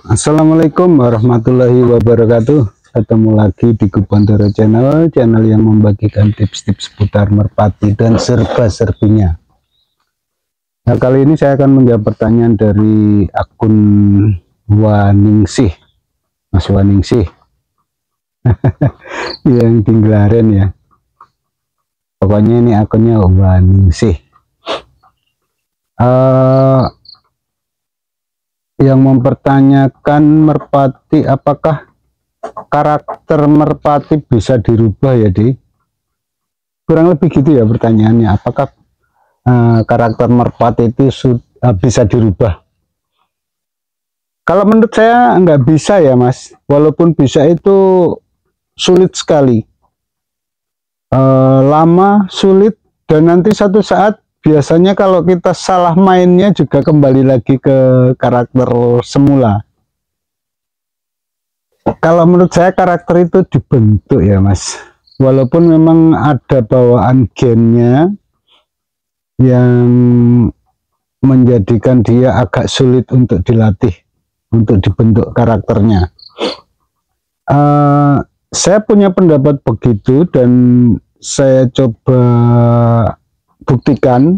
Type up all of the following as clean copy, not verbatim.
Assalamualaikum warahmatullahi wabarakatuh. Ketemu lagi di Gubantoro Channel yang membagikan tips-tips seputar merpati dan serba-serbinya. Nah, kali ini saya akan menjawab pertanyaan dari akun Waningsih, Mas Waningsih, yang Tinggularen ya. Pokoknya ini akunnya Waningsih. Yang mempertanyakan merpati, apakah karakter merpati bisa dirubah ya, Di? Kurang lebih gitu ya pertanyaannya, apakah karakter merpati itu bisa dirubah? Kalau menurut saya nggak bisa ya, Mas. Walaupun bisa itu sulit sekali, lama, sulit, dan nanti satu saat biasanya kalau kita salah mainnya juga kembali lagi ke karakter semula. Kalau menurut saya karakter itu dibentuk ya, Mas. Walaupun memang ada bawaan gennya yang menjadikan dia agak sulit untuk dilatih, untuk dibentuk karakternya. Saya punya pendapat begitu dan saya coba buktikan.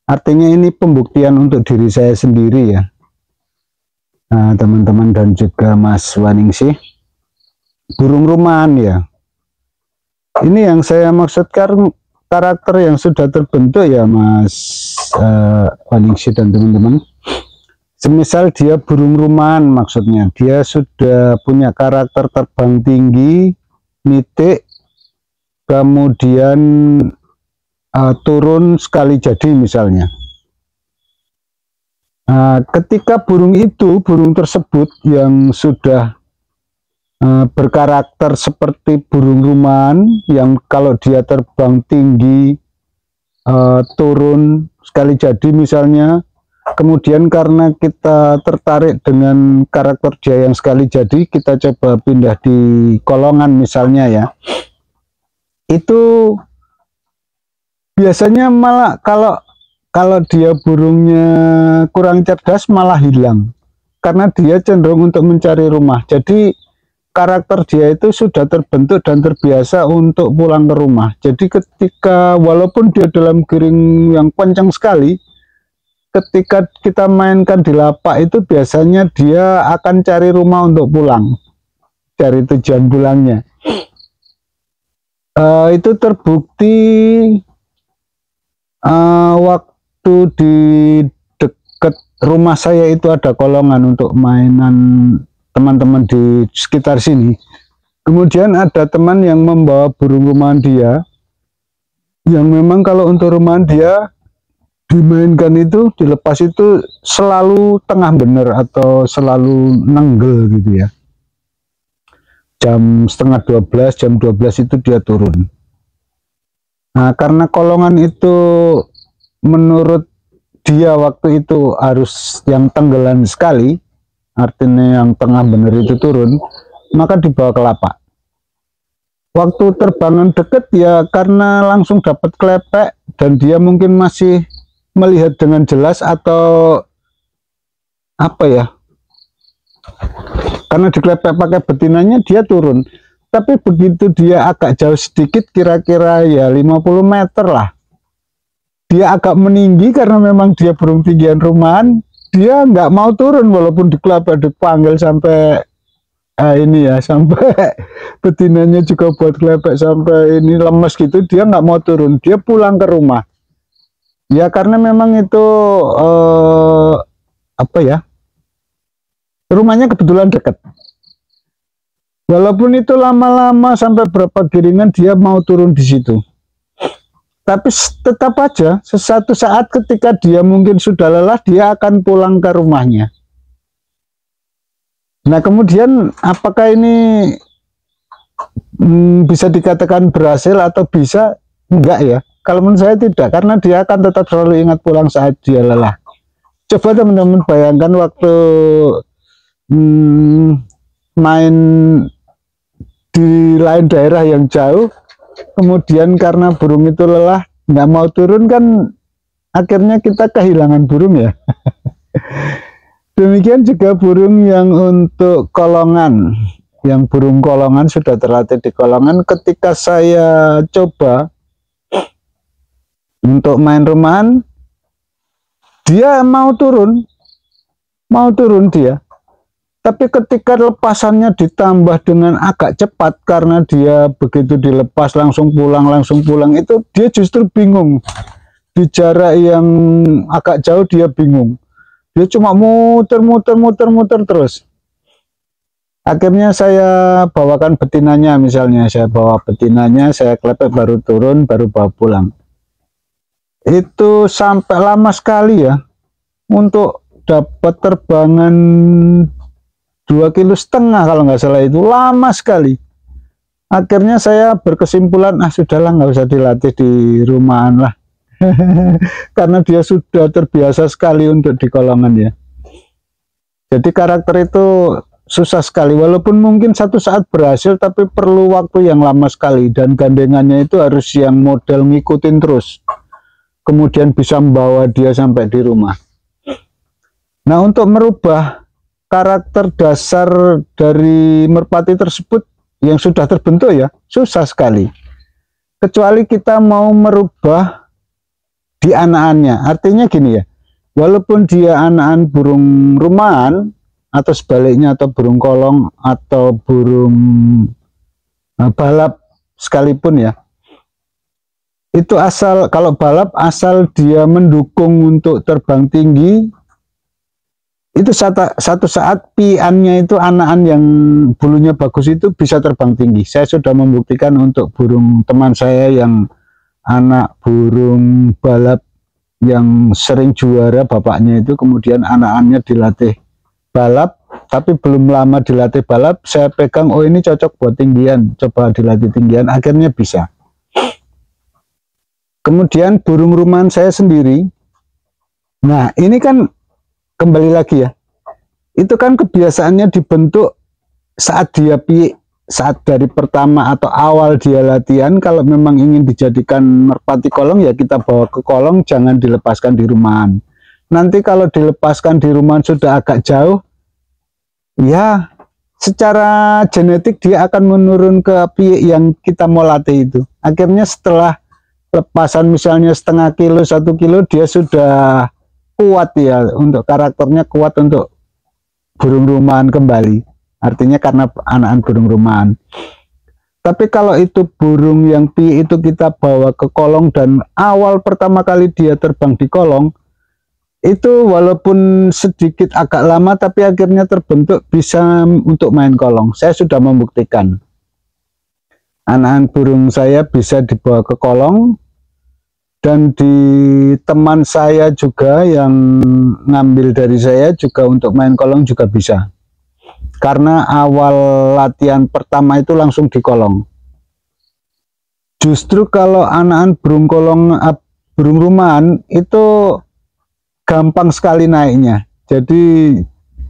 Artinya ini pembuktian untuk diri saya sendiri ya, teman-teman dan juga Mas Waningsih. Burung rumahan ya, ini yang saya maksudkan, karakter yang sudah terbentuk ya, Mas Waningsih dan teman-teman. Semisal dia burung rumahan, maksudnya dia sudah punya karakter terbang tinggi, nitik, kemudian turun sekali jadi misalnya. Ketika burung tersebut yang sudah berkarakter seperti burung rumahan, yang kalau dia terbang tinggi, turun sekali jadi misalnya, kemudian karena kita tertarik dengan karakter dia yang sekali jadi, kita coba pindah di kolongan misalnya ya, itu biasanya malah kalau dia burungnya kurang cerdas malah hilang, karena dia cenderung untuk mencari rumah. Jadi karakter dia itu sudah terbentuk dan terbiasa untuk pulang ke rumah. Jadi ketika walaupun dia dalam giring yang kencang sekali, ketika kita mainkan di lapak itu biasanya dia akan cari rumah untuk pulang, cari tujuan pulangnya. Itu terbukti waktu di dekat rumah saya itu ada kolongan untuk mainan teman-teman di sekitar sini. Kemudian ada teman yang membawa burung rumahan dia, yang memang kalau untuk rumahan dia dimainkan itu, dilepas itu selalu tengah bener atau selalu nenggel gitu ya. Jam setengah 12, jam 12 itu dia turun. Nah, karena kolongan itu menurut dia waktu itu harus yang tenggelam sekali, artinya yang tengah bener itu turun, maka dibawa ke lapak. Waktu terbangan deket ya karena langsung dapat kelepek dan dia mungkin masih melihat dengan jelas atau apa ya, karena dikelepek pakai betinanya dia turun. Tapi begitu dia agak jauh sedikit, kira-kira ya 50 meter lah, dia agak meninggi karena memang dia burung tinggian rumahan, dia nggak mau turun walaupun dikelepek, dipanggil sampai ini ya, sampai betinanya juga buat kelepek sampai ini lemes gitu, dia nggak mau turun, dia pulang ke rumah. Ya karena memang itu apa ya, rumahnya kebetulan dekat. Walaupun itu lama-lama sampai berapa giringan dia mau turun di situ. Tapi tetap aja sesuatu saat ketika dia mungkin sudah lelah, dia akan pulang ke rumahnya. Nah, kemudian apakah ini bisa dikatakan berhasil atau bisa? Enggak ya. Kalau menurut saya tidak, karena dia akan tetap selalu ingat pulang saat dia lelah. Coba teman-teman bayangkan waktu main di lain daerah yang jauh, kemudian karena burung itu lelah nggak mau turun, kan akhirnya kita kehilangan burung ya. Demikian juga burung yang untuk kolongan, yang burung kolongan sudah terlatih di kolongan. Ketika saya coba untuk main rumahan, dia mau turun dia. Tapi ketika lepasannya ditambah dengan agak cepat, karena dia begitu dilepas langsung pulang, itu dia justru bingung. Di jarak yang agak jauh dia bingung. Dia cuma muter terus. Akhirnya saya bawakan betinanya, misalnya saya bawa betinanya, saya klepek baru turun, baru bawa pulang. Itu sampai lama sekali ya, untuk dapat terbangan 2,5 kilo kalau nggak salah, itu lama sekali. Akhirnya saya berkesimpulan, sudahlah, nggak usah dilatih di rumahan lah. Karena dia sudah terbiasa sekali untuk di kolongan ya. Jadi karakter itu susah sekali, walaupun mungkin satu saat berhasil, tapi perlu waktu yang lama sekali, dan gandengannya itu harus yang model ngikutin terus, kemudian bisa membawa dia sampai di rumah. Nah, untuk merubah karakter dasar dari merpati tersebut yang sudah terbentuk ya, susah sekali. Kecuali kita mau merubah di anakannya. Artinya gini ya, walaupun dia anakan burung rumahan atau sebaliknya, atau burung kolong atau burung balap sekalipun ya, itu kalau balap asal dia mendukung untuk terbang tinggi, itu satu saat piannya itu anakan yang bulunya bagus itu bisa terbang tinggi. Saya sudah membuktikan untuk burung teman saya yang anak burung balap yang sering juara bapaknya itu, kemudian anakannya dilatih balap, tapi belum lama dilatih balap, saya pegang, oh ini cocok buat tinggian, coba dilatih tinggian, akhirnya bisa. Kemudian burung rumahan saya sendiri, nah ini kan kembali lagi ya, itu kan kebiasaannya dibentuk saat dia saat dari pertama atau awal dia latihan. Kalau memang ingin dijadikan merpati kolong ya kita bawa ke kolong, jangan dilepaskan di rumahan. Nanti kalau dilepaskan di rumahan sudah agak jauh, ya secara genetik dia akan menurun ke piek yang kita mau latih itu. Akhirnya setelah lepasan misalnya 0,5 kilo 1 kilo, dia sudah kuat ya, untuk karakternya kuat untuk burung rumahan kembali. Artinya karena anakan burung rumahan. Tapi kalau itu burung yang piek itu kita bawa ke kolong, dan awal pertama kali dia terbang di kolong, itu walaupun sedikit agak lama, tapi akhirnya terbentuk bisa untuk main kolong. Saya sudah membuktikan. Anakan burung saya bisa dibawa ke kolong, dan di teman saya juga yang ngambil dari saya juga untuk main kolong juga bisa. Karena awal latihan pertama itu langsung di kolong. Justru kalau anakan burung kolong, burung rumahan itu gampang sekali naiknya. Jadi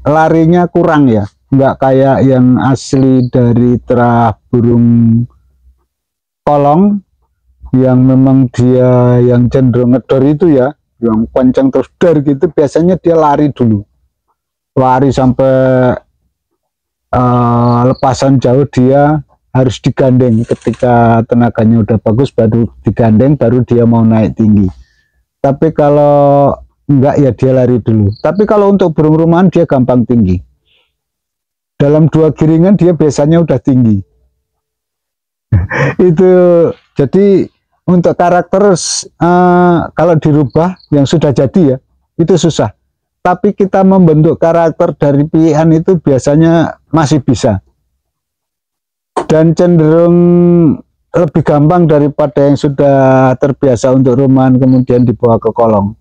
larinya kurang ya, nggak kayak yang asli dari terah burung kolong yang memang dia yang cenderung ngedor itu ya, yang kencang terus dar gitu. Biasanya dia lari dulu, lari sampai lepasan jauh, dia harus digandeng. Ketika tenaganya udah bagus baru digandeng, baru dia mau naik tinggi. Tapi kalau enggak ya dia lari dulu. Tapi kalau untuk burung rumahan dia gampang tinggi. Dalam 2 giringan dia biasanya udah tinggi. Itu jadi untuk karakter kalau dirubah yang sudah jadi ya, itu susah. Tapi kita membentuk karakter dari pilihan itu biasanya masih bisa, dan cenderung lebih gampang daripada yang sudah terbiasa untuk rumahan kemudian dibawa ke kolong,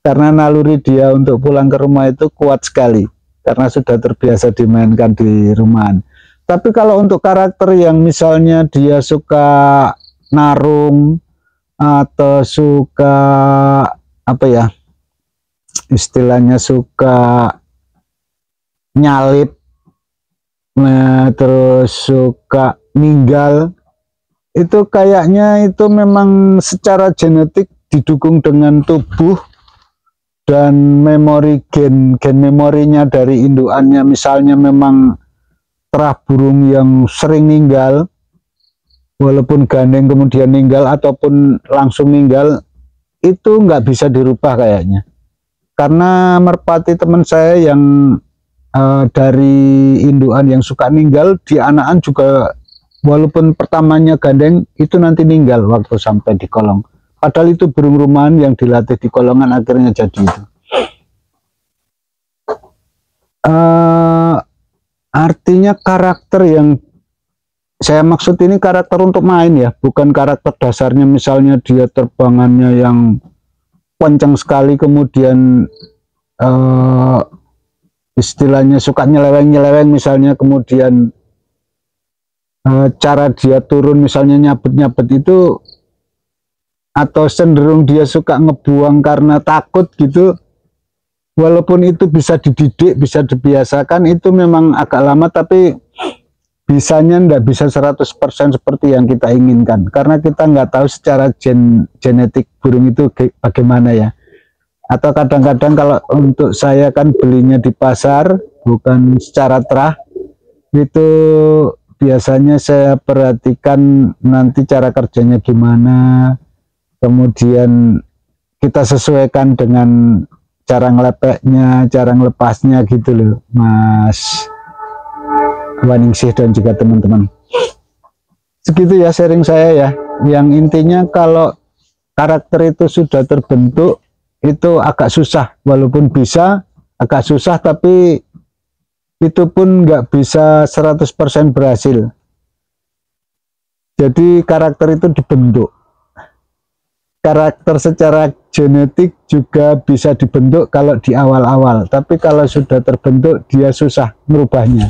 karena naluri dia untuk pulang ke rumah itu kuat sekali karena sudah terbiasa dimainkan di rumahan. Tapi kalau untuk karakter yang misalnya dia suka narung atau suka apa ya, istilahnya suka nyalip, terus suka ninggal, itu kayaknya itu memang secara genetik didukung dengan tubuh dan memori gen memorinya dari indukannya misalnya memang terah burung yang sering ninggal, walaupun gandeng kemudian ninggal ataupun langsung ninggal, itu nggak bisa dirubah kayaknya. Karena merpati teman saya yang dari indukan yang suka ninggal, di anakan juga walaupun pertamanya gandeng itu nanti ninggal waktu sampai di kolong. Padahal itu burung rumahan yang dilatih di kolongan akhirnya jadi itu. Artinya karakter yang saya maksud ini karakter untuk main ya, bukan karakter dasarnya misalnya dia terbangannya yang kencang sekali kemudian istilahnya suka nyeleweng-nyeleweng misalnya, kemudian cara dia turun misalnya nyabet-nyabet itu, atau cenderung dia suka ngebuang karena takut gitu, walaupun itu bisa dididik, bisa dibiasakan, itu memang agak lama, tapi bisanya nggak bisa 100% seperti yang kita inginkan, karena kita nggak tahu secara genetik burung itu bagaimana ya. Atau kadang-kadang kalau untuk saya kan belinya di pasar, bukan secara terah, itu biasanya saya perhatikan nanti cara kerjanya gimana, kemudian kita sesuaikan dengan cara ngelepeknya, cara ngelepasnya gitu loh, Mas Waningsih dan juga teman-teman. Segitu ya sharing saya ya. Yang intinya kalau karakter itu sudah terbentuk, itu agak susah, walaupun bisa agak susah, tapi itu pun nggak bisa 100% berhasil. Jadi karakter itu dibentuk. Karakter secara genetik juga bisa dibentuk kalau di awal-awal, tapi kalau sudah terbentuk dia susah merubahnya.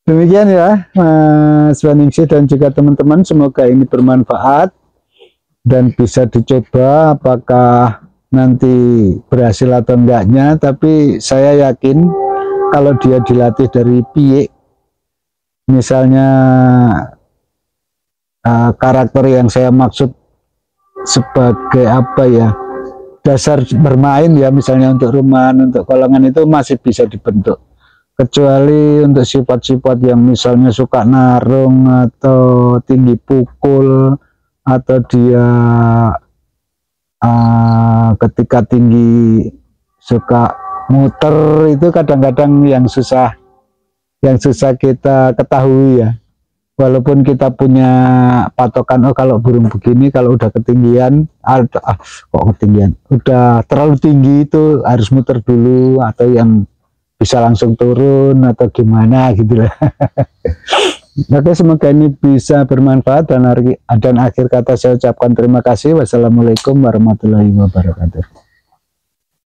Demikian ya Mas Waningsih dan juga teman-teman, semoga ini bermanfaat dan bisa dicoba, apakah nanti berhasil atau enggaknya. Tapi saya yakin kalau dia dilatih dari piye, misalnya karakter yang saya maksud sebagai apa ya, dasar bermain ya, misalnya untuk rumahan, untuk kolongan, itu masih bisa dibentuk. Kecuali untuk sifat-sifat yang misalnya suka narung atau tinggi pukul, atau dia ketika tinggi suka muter, itu kadang-kadang yang susah kita ketahui ya. Walaupun kita punya patokan, oh kalau burung begini kalau udah ketinggian, kok ketinggian, udah terlalu tinggi itu harus muter dulu, atau yang bisa langsung turun atau gimana gitu lah. Oke, semoga ini bisa bermanfaat, dan akhir kata saya ucapkan terima kasih. Wassalamualaikum warahmatullahi wabarakatuh.